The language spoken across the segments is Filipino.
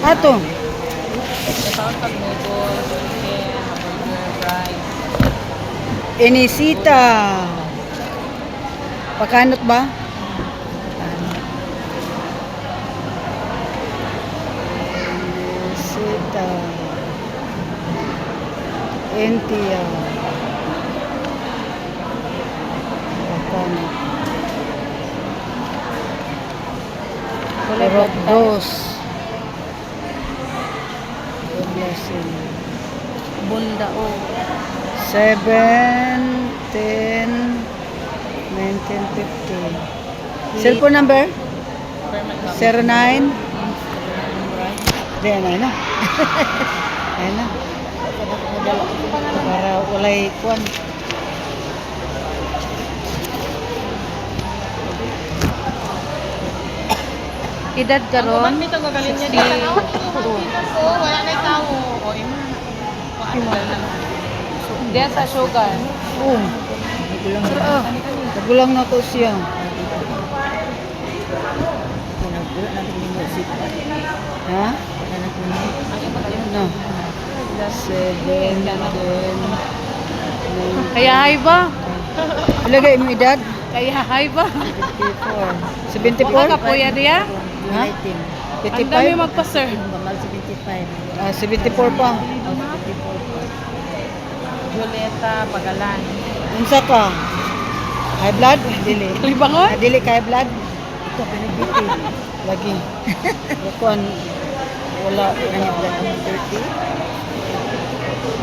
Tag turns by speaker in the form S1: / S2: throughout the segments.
S1: Ato,
S2: Tawag pag noodles, chicken, hamburger, fries.
S1: Inisita. Pakanot ba? Inisita. Entia. Pakanot. Perot dos.
S2: Bunda o.
S1: 7, 10, 19, 50. Cellphone number? 09. Di, ano na. Ayun na. Para walay kuwan.
S2: Edad karon? 60.
S3: Wala na tao. O, ima.
S2: Diyan sa sugar.
S1: Oo. Nagulang na ko siya. Ha? No. 7, 10, 9.
S2: Kaya hay ba?
S1: Ilagay mo edad?
S2: Kaya hay ba?
S1: 74?
S2: Wala ka puya diya?
S1: Ha?
S2: Ang dami
S1: 55?
S2: magpa-sir.
S1: 74 pa.
S2: Julieta Pagalan.
S1: Unsa ka? High blood? Dili.
S2: Libangon?
S1: Dili ka high blood? Ito, pinibiti. Lagi. Kuan, wala.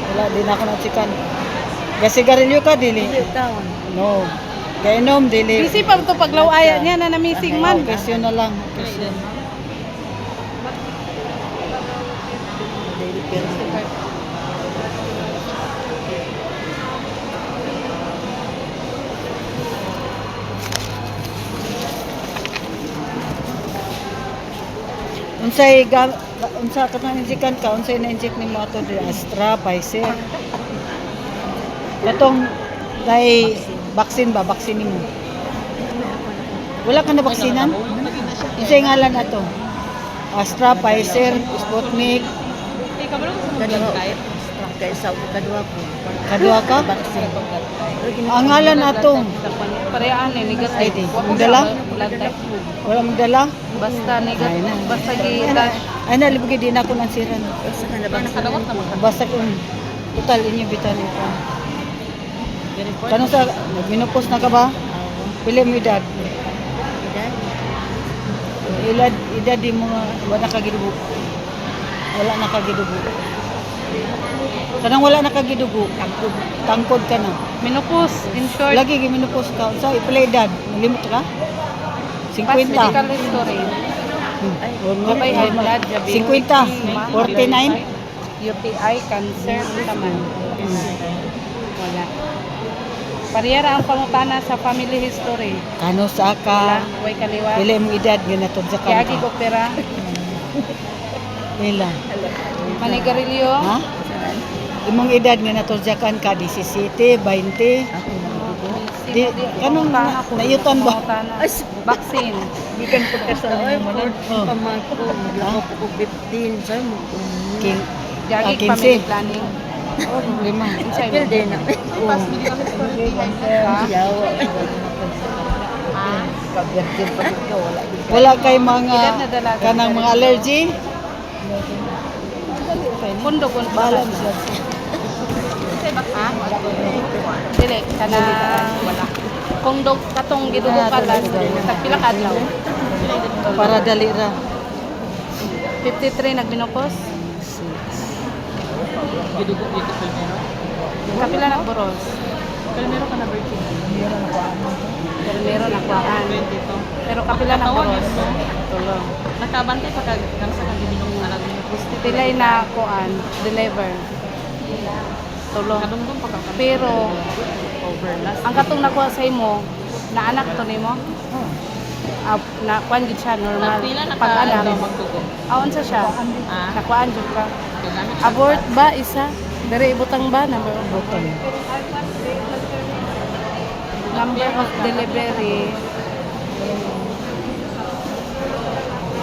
S1: Wala, di na ako natsikan. Gasigarilyo ka, dili? No. Kainom, dili.
S2: Busy pa ito paglawaya niya na na-missing man.
S1: Okasyon na lang. Okasyon. Unsa ka nang injikan ka? Unsay na-inject nimo ato di Astra, Pfizer. Katong dai vaccine ba? Vaccine nimo. Wala ka na baksinan? Unsay ngalan ato? Astra, Pfizer, Sputnik. Kadua ka? Ang ngalan ato.
S2: Parehas ni negative.
S1: Magdala?
S2: Blood type.
S1: Wala magdala?
S2: Basta
S1: Ay na.
S2: negative. Basta
S1: Ay na, libagi din ako ng siran.
S2: nakadawat naman.
S1: Basta kung total inyo bitan ito. Kano sa, nagminupos na ka ba? Pili mo edad? Edad di mo, wala nakagidugo. Wala nakagidugo. Kanang wala nakagidugo. Tangkod ka na.
S2: Menopause, in short.
S1: Lagi giminupos ka. Sa ipila edad, nalimot ka?
S2: Past
S1: 50.
S2: medical history. Sabay high blood, diabetes,
S1: 50, 49.
S2: UTI, cancer, naman. Wala. Parehara ang pangutana sa family history.
S1: Kano sa
S2: Wala.
S1: ka?
S2: Way kaliwa.
S1: Pili mo edad, ganatod sa
S2: Kaya
S1: kanta.
S2: opera.
S1: Pila.
S2: Manigarilyo.
S1: Ha? Imong edad nga natudyakan ka 17, 20. Di kanong nayutan ba?
S2: Vaccine.
S3: Gikan po ka sa mo na.
S1: Oh.
S3: Pamako, maglako po ko 15. Saan mo?
S1: King.
S2: Jagi
S1: 15.
S2: family planning.
S1: Oh, lima.
S3: Apil din na.
S2: Past medical history.
S3: Yawa.
S1: Wala kay mga
S2: Edad na dalaga.
S1: kanang mga allergy.
S2: Pundo kung
S1: Balance
S2: balance.
S1: lang.
S2: Ha? Dili, kana wala. Kung katong gidugo ka lang, tagpila ka adlaw.
S1: Para dali ra.
S2: 53 nagminopos. Kapila na boros.
S3: Pero ka na virgin.
S2: Pero meron nakuhaan. Pero kapila na boros. Tulong.
S3: Nakabantay pa ka kang sa kaginong alam mo.
S2: Pilay na kuan, deliver. Tulong.
S3: Kadungdong pa ka.
S2: Pero
S3: Overlast.
S2: ang katong nakuha sa imo, na anak to nimo. Na kuan gid siya normal.
S3: Pila na
S2: Pag anak.
S3: magtugo.
S2: Aon sa siya?
S3: Ah.
S2: Nakuan jud ka.
S3: Gamit
S2: Abort ba isa? Dere ibutang ba number of
S1: Butang.
S2: number of delivery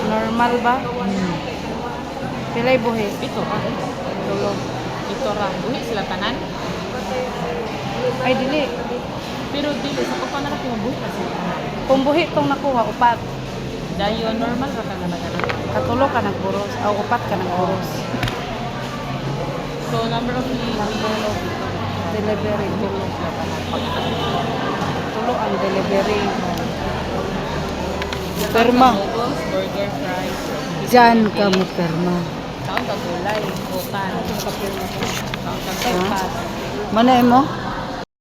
S2: normal ba? Pilay buhi.
S3: Ito ra.
S2: Tulo.
S3: Ito ra. Buhi sila tanan.
S2: Ay, dili.
S3: Pero dili sa ko pa na natin mabuhi kasi.
S2: Kung buhi tong nakuha, upat.
S3: Dayon normal ra ka na nagano.
S2: Katulo ka nagburos. O, upat ka nagburos.
S3: So number of
S2: Delivery, tulo. Tulo ang delivery.
S1: Perma.
S3: noodles, burger, fries.
S1: Diyan ka mo perma.
S3: Kaon ka gulay, butan. Kaon ka
S2: Pepas.
S1: Manay mo?